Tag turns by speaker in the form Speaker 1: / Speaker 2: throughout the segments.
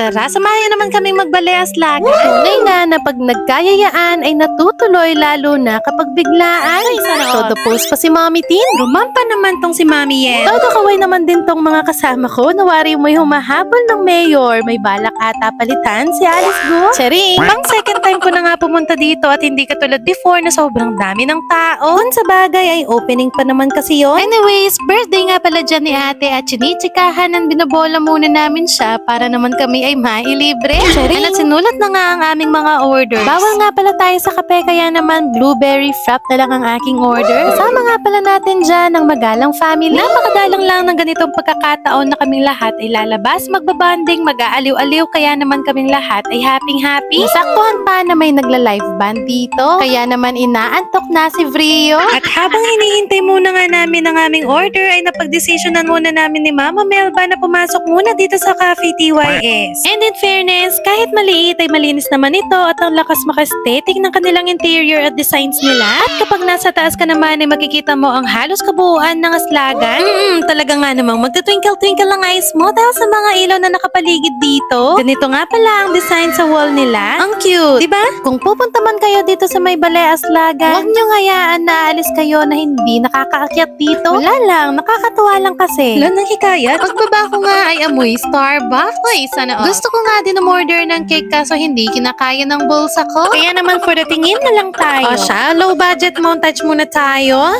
Speaker 1: Tara, samahan naman kaming magbalayas lagi. Tunay nga na pag nagkayayaan ay natutuloy lalo na kapag biglaan. Todo post pa si Mommy Tin. Rumampa naman tong si Mommy Yen. Todo kaway naman din tong mga kasama ko. Nawari mo'y humahabol ng mayor. May balak ata palitan si Alice Go. Charing! Pang second time ko na nga pumunta dito at hindi katulad before na sobrang dami ng tao. Kung sa bagay ay opening pa naman kasi yon. Anyways, birthday nga pala dyan ni ate at chinichikahan ng binabola muna namin siya para naman kami ay mailibre. Charing! At sinulat na nga ang aming mga orders. Bawal nga pala tayo sa kape kaya naman blueberry frap na lang ang aking order. Kasama nga pala natin dyan ang magalang family. Napakadalang lang ng ganitong pagkakataon na kaming lahat ay lalabas, magbabanding, mag-aaliw-aliw kaya naman kaming lahat ay happy-happy. Saktuhan pa na may nagla-live band dito. Kaya naman inaantok na si Vrio. At habang hinihintay muna nga namin ang aming order ay napagdesisyonan muna namin ni Mama Melba na pumasok muna dito sa Cafe TYS. And in fairness, kahit maliit ay malinis naman ito at ang lakas maka-aesthetic ng kanilang interior at designs nila. At kapag nasa taas ka naman ay makikita mo ang halos kabuuan ng aslagan. Talaga nga namang magta-twinkle-twinkle lang eyes mo dahil sa mga ilaw na nakapaligid dito. Ganito nga pala ang design sa wall nila. Ang cute, diba? Kung pupunta man kayo dito sa may Balay Aslagan, huwag niyong hayaan na aalis kayo na hindi nakakaakyat dito. Wala lang, nakakatuwa lang kasi. Wala nang hikayat. Pagbaba ko nga ay amoy Starbucks. Uy, sana all. Gusto ko nga din umorder ng cake kaso hindi kinakaya ng bulsa ko. Kaya naman for the tingin na lang tayo. O siya, low budget montage muna tayo.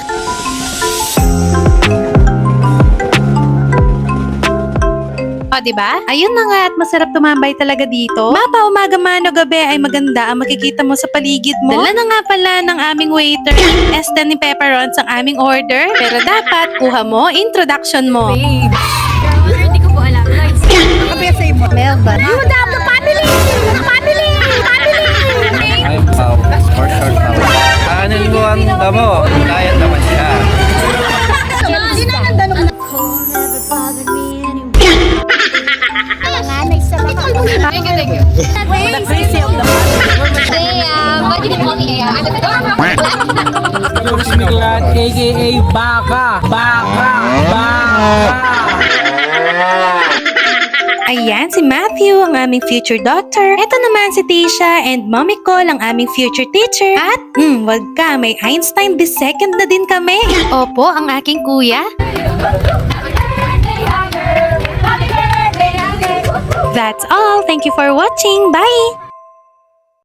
Speaker 1: O, diba? Ayun na nga at masarap tumambay talaga dito. Mapa, umaga man o gabi ay maganda ang makikita mo sa paligid mo. Dala na nga pala ng aming waiter, Esten ni Pepperons ang aming order. Pero dapat, kuha mo, introduction mo.
Speaker 2: Hindi ko po alam.
Speaker 1: Melba.
Speaker 2: You have the family! Family! Family!
Speaker 3: I'm Pao. For short Pao. Kanan mo ang damo. Kaya naman siya.
Speaker 2: Hindi na ang dalong na. Thank you, thank you.
Speaker 1: The crazy of the
Speaker 2: Why did you call me
Speaker 4: Siniglan, aka Baka. Baka.
Speaker 1: Ayan, si Matthew, ang aming future doctor. Ito naman si Tisha and Mommy Cole, ang aming future teacher. At, wag ka, may Einstein the second na din kami. Opo, ang aking kuya. That's all. Thank you for watching. Bye!